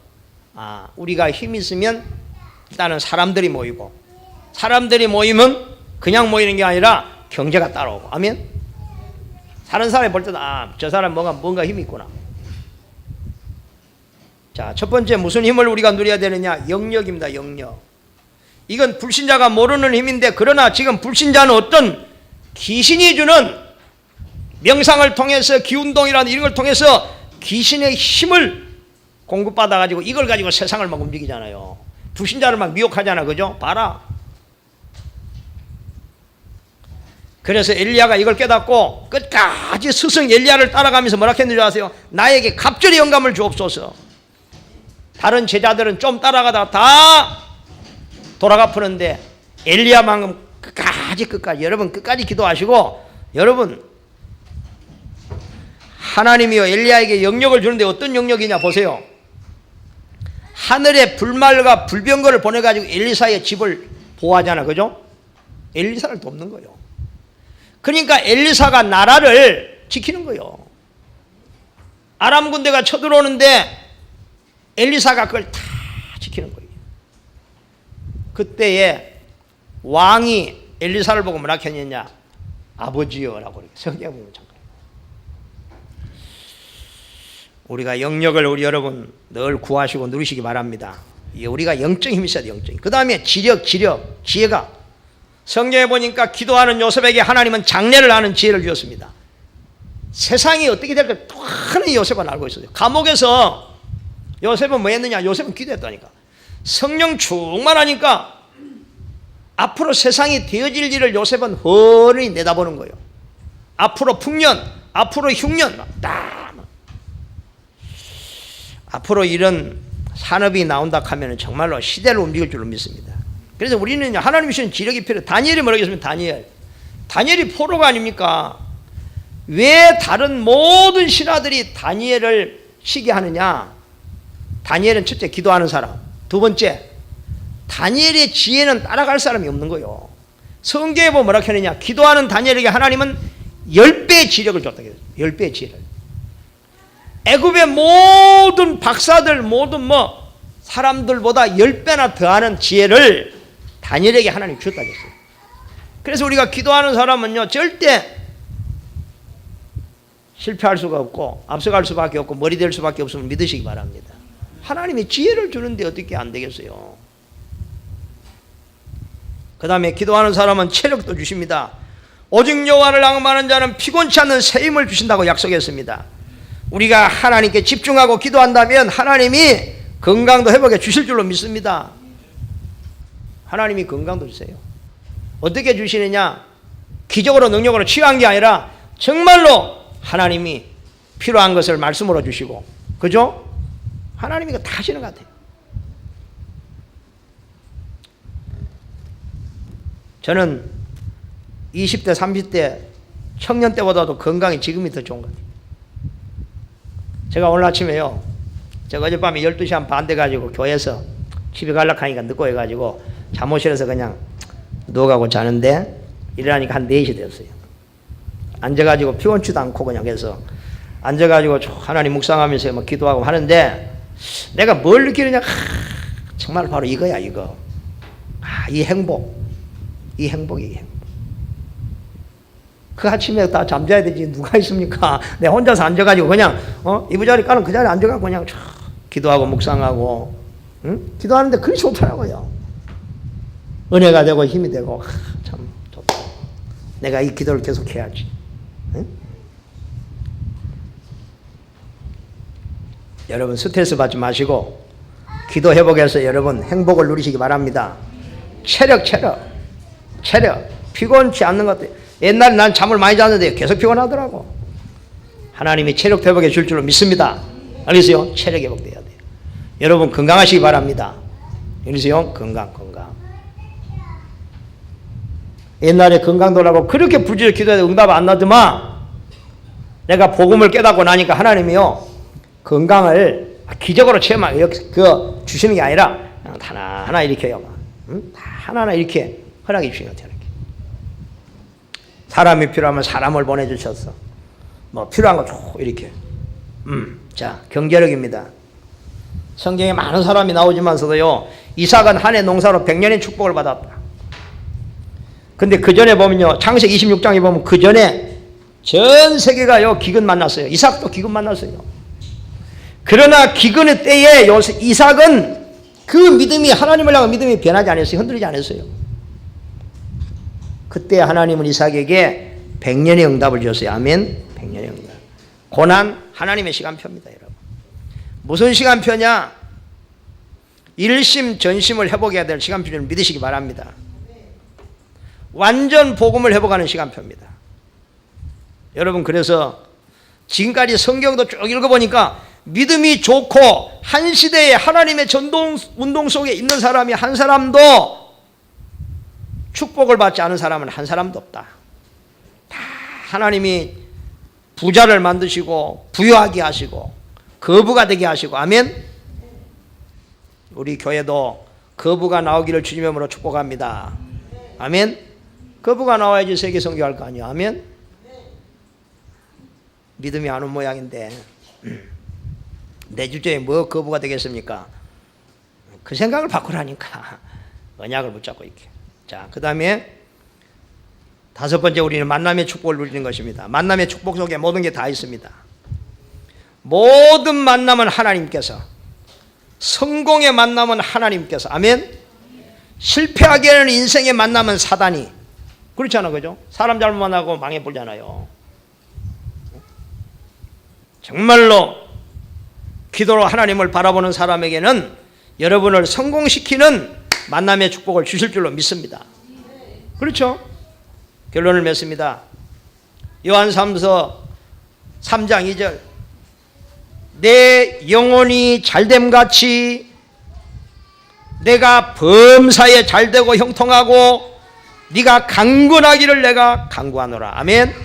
우리가 힘이 있으면 일단은 사람들이 모이고, 사람들이 모이면 그냥 모이는 게 아니라 경제가 따라오고. 아멘? 다른 사람이 볼 때도 저 사람 뭔가 힘이 있구나. 자, 첫 번째 무슨 힘을 우리가 누려야 되느냐? 영력입니다. 영력. 이건 불신자가 모르는 힘인데, 그러나 지금 불신자는 어떤 귀신이 주는 명상을 통해서, 기운동이라는 이런 걸 통해서 귀신의 힘을 공급받아가지고 이걸 가지고 세상을 막 움직이잖아요. 불신자를 막 미혹하잖아. 그죠? 봐라. 그래서 엘리야가 이걸 깨닫고 끝까지 스승 엘리야를 따라가면서 뭐라 했는지 아세요? 나에게 갑절의 영감을 주옵소서. 다른 제자들은 좀 따라가다가 다 돌아가 푸는데 엘리야만큼 끝까지 여러분 끝까지 기도하시고, 여러분 하나님이요 엘리야에게 영역을 주는데 어떤 영역이냐 보세요. 하늘에 불말과 불병거를 보내가지고 엘리사의 집을 보호하잖아. 그죠? 엘리사를 돕는 거예요. 그러니까 엘리사가 나라를 지키는 거예요. 아람 군대가 쳐들어오는데 엘리사가 그걸 다 지키는 거예요. 그때에 왕이 엘리사를 보고 뭐라 했느냐? 아버지요 라고 성경에 보면 잠깐. 우리가 영역을 우리 여러분 늘 구하시고 누리시기 바랍니다. 우리가 영적 힘이 있어야 돼. 영적. 그 다음에 지력, 지혜가. 성경에 보니까 기도하는 요셉에게 하나님은 장래를 아는 지혜를 주었습니다. 세상이 어떻게 될까 뻔히 요셉은 알고 있었어요. 감옥에서 요셉은 뭐 했느냐? 요셉은 기도했다니까. 성령 충만하니까 앞으로 세상이 되어질 일을 요셉은 훤히 내다보는 거예요. 앞으로 풍년, 앞으로 흉년, 앞으로 이런 산업이 나온다 하면 정말로 시대를 움직일 줄로 믿습니다. 그래서 우리는 하나님이 주신 지력이 필요해요. 다니엘이 뭐라고 했습니까? 다니엘이 포로가 아닙니까? 왜 다른 모든 신하들이 다니엘을 쉬게 하느냐? 다니엘은 첫째 기도하는 사람, 두 번째 다니엘의 지혜는 따라갈 사람이 없는 거예요. 성경에 보면 뭐라고 하느냐? 기도하는 다니엘에게 하나님은 10배의 지력을 줬다. 10배의 지혜를. 애굽의 모든 박사들, 모든 사람들보다 10배나 더하는 지혜를 다니엘에게 하나님이 주었다 했어요. 그래서 우리가 기도하는 사람은요, 절대 실패할 수가 없고 앞서갈 수밖에 없고 머리 될 수밖에 없음을 믿으시기 바랍니다. 하나님이 지혜를 주는데 어떻게 안 되겠어요? 그 다음에 기도하는 사람은 체력도 주십니다. 오직 여호와를 앙망하는 자는 피곤치 않는 새 힘을 주신다고 약속했습니다. 우리가 하나님께 집중하고 기도한다면 하나님이 건강도 회복해 주실 줄로 믿습니다. 하나님이 건강도 주세요. 어떻게 주시느냐? 기적으로 능력으로 치유한 게 아니라 정말로 하나님이 필요한 것을 말씀으로 주시고, 그죠? 하나님이 이거 다 하시는 것 같아요. 저는 20대 30대 청년 때보다도 건강이 지금이 더 좋은 것 같아요. 제가 오늘 아침에요, 제가 어젯밤에 12시 한 반 돼가지고 교회에서 집에 가려고 하니까 늦고 해가지고 잠옷실에서 그냥 누워가고 자는데 일어나니까 한 4시 되었어요. 앉아가지고 피곤치도 않고 그냥 해서 앉아가지고 하나님 묵상하면서 막 기도하고 하는데 내가 뭘 느끼느냐? 정말 바로 이거야, 이거. 이 행복. 이 행복이 행복. 그 아침에 다 잠자야 되지 누가 있습니까? 내가 혼자서 앉아가지고 그냥 이부자리 까는 그 자리에 앉아가지고 그냥 기도하고 묵상하고, 응? 기도하는데 그리 좋더라고요. 은혜가 되고 힘이 되고 참 좋다. 내가 이 기도를 계속 해야지. 응? 여러분 스트레스 받지 마시고 기도 회복해서 여러분 행복을 누리시기 바랍니다. 체력 피곤치 않는 것들. 옛날에 난 잠을 많이 잤는데 계속 피곤하더라고. 하나님이 체력 회복해 줄 줄로 믿습니다. 알겠어요? 체력 회복돼야 돼요. 여러분 건강하시기 바랍니다. 알겠어요? 건강. 옛날에 건강도라고 그렇게 부지런히 기도해도 응답 안 나더만 내가 복음을 깨닫고 나니까 하나님이요 건강을 기적으로 주시는 게 아니라 하나하나 이렇게요. 하나하나 이렇게 허락해 주시는 것 같아요. 사람이 필요하면 사람을 보내주셔서 필요한 거 이렇게. 자, 경제력입니다. 성경에 많은 사람이 나오지만서도요 이삭은 한 해 농사로 100년의 축복을 받았다. 근데 그 전에 보면요 창세기 26장에 보면 그 전에 전 세계가요 기근 만났어요. 이삭도 기근 만났어요. 그러나 기근의 때에 이삭은 그 믿음이 하나님을 향한 믿음이 변하지 않았어요. 흔들리지 않았어요. 그때 하나님은 이삭에게 100년의 응답을 주셨어요. 아멘. 100년의 응답. 고난 하나님의 시간표입니다, 여러분. 무슨 시간표냐? 일심 전심을 회복해야 될 시간표를 믿으시기 바랍니다. 완전 복음을 회복하는 시간표입니다. 여러분 그래서 지금까지 성경도 쭉 읽어보니까 믿음이 좋고 한 시대에 하나님의 전동 운동 속에 있는 사람이 한 사람도 축복을 받지 않은 사람은 한 사람도 없다. 다 하나님이 부자를 만드시고 부유하게 하시고 거부가 되게 하시고. 아멘. 우리 교회도 거부가 나오기를 주님으로 축복합니다. 아멘. 거부가 나와야지 세계 선교할 거 아니야. 아멘. 믿음이 안 온 모양인데 내 주제에 뭐 거부가 되겠습니까? 그 생각을 바꾸라니까. 언약을 붙잡고 이렇게. 자, 그 다음에 5번째 우리는 만남의 축복을 누리는 것입니다. 만남의 축복 속에 모든 게 다 있습니다. 모든 만남은 하나님께서, 성공의 만남은 하나님께서. 아멘. 실패하게 하는 인생의 만남은 사단이. 그렇잖아, 그죠? 사람 잘못 만나고 망해버리잖아요. 정말로 기도로 하나님을 바라보는 사람에게는 여러분을 성공시키는 만남의 축복을 주실 줄로 믿습니다. 그렇죠? 결론을 맺습니다. 요한삼서 3장 2절. 내 영혼이 잘됨같이 내가 범사에 잘되고 형통하고 네가 강건하기를 내가 간구하노라. 아멘.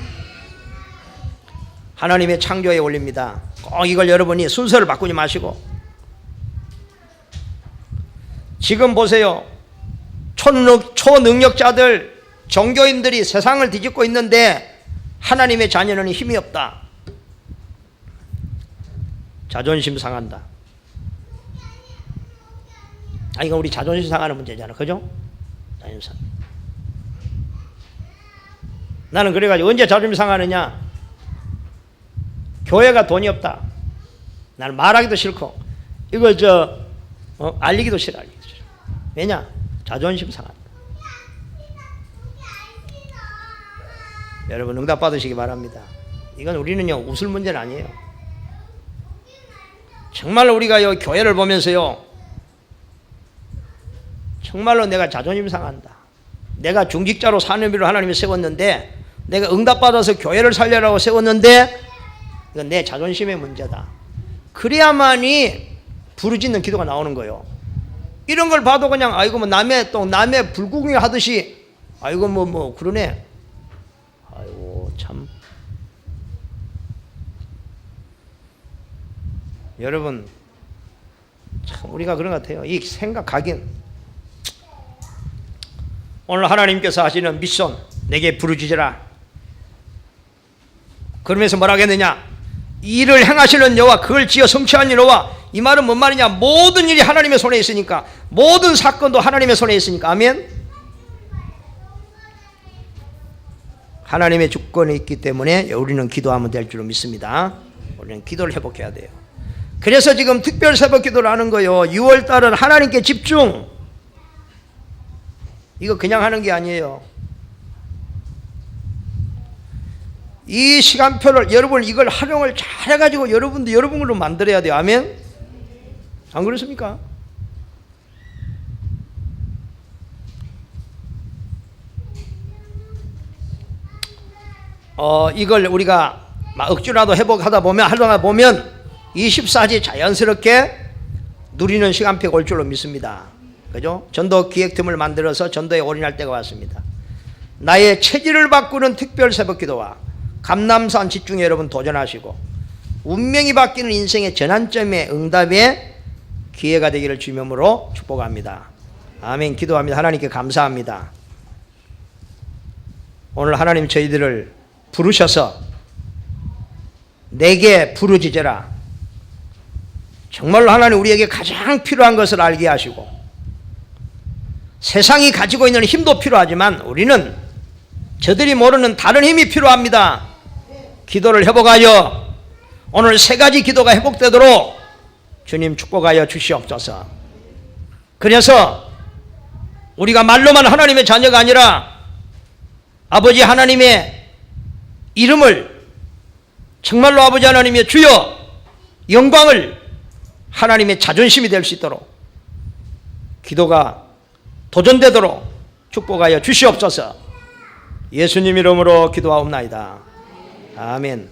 하나님의 창조에 올립니다. 꼭 이걸 여러분이 순서를 바꾸지 마시고. 지금 보세요. 초능력자들, 종교인들이 세상을 뒤집고 있는데 하나님의 자녀는 힘이 없다. 자존심 상한다. 이건 우리 자존심 상하는 문제잖아. 그죠? 자존심. 나는 그래가지고 언제 자존심 상하느냐? 교회가 돈이 없다. 나는 말하기도 싫고 이걸 알리기도 싫어. 왜냐? 자존심 상한다. 여러분 응답 받으시기 바랍니다. 이건 우리는요 웃을 문제는 아니에요. 정말로 우리가 교회를 보면서요 정말로 내가 자존심 상한다. 내가 중직자로 사는 비로 하나님이 세웠는데 내가 응답받아서 교회를 살려라고 세웠는데 이건 내 자존심의 문제다. 그래야만이 부르짖는 기도가 나오는 거예요. 이런 걸 봐도 그냥 아이고 뭐 남의 불구경 하듯이 아이고 뭐 그러네. 아이고 참. 여러분 참 우리가 그런 것 같아요. 이 생각하긴 오늘 하나님께서 하시는 미션 내게 부르짖으라. 그러면서 뭐라 하겠느냐? 일을 행하시는 여호와 그걸 지어 성취하는 여호와. 이 말은 뭔 말이냐? 모든 일이 하나님의 손에 있으니까 모든 사건도 하나님의 손에 있으니까 아멘. 하나님의 주권이 있기 때문에 우리는 기도하면 될 줄 믿습니다. 우리는 기도를 회복해야 돼요. 그래서 지금 특별 새벽 기도를 하는 거예요. 6월 달은 하나님께 집중. 이거 그냥 하는 게 아니에요. 이 시간표를 여러분 이걸 활용을 잘 해가지고 여러분도 여러분으로 만들어야 돼요. 아멘. 안 그렇습니까? 이걸 우리가 막 억지로라도 회복하다 보면 하다 보면 24시 자연스럽게 누리는 시간표가 올 줄로 믿습니다. 그죠? 전도 기획팀을 만들어서 전도에 올인할 때가 왔습니다. 나의 체질을 바꾸는 특별 새벽 기도와 감남산 집중에 여러분 도전하시고 운명이 바뀌는 인생의 전환점의 응답의 기회가 되기를 주님으로 축복합니다. 아멘. 기도합니다. 하나님께 감사합니다. 오늘 하나님 저희들을 부르셔서 내게 부르짖으라. 정말로 하나님 우리에게 가장 필요한 것을 알게 하시고 세상이 가지고 있는 힘도 필요하지만 우리는 저들이 모르는 다른 힘이 필요합니다. 기도를 회복하여 오늘 3가지 기도가 회복되도록 주님 축복하여 주시옵소서. 그래서 우리가 말로만 하나님의 자녀가 아니라 아버지 하나님의 이름을 정말로 아버지 하나님의 주여 영광을 하나님의 자존심이 될 수 있도록 기도가 도전되도록 축복하여 주시옵소서. 예수님 이름으로 기도하옵나이다. 아멘.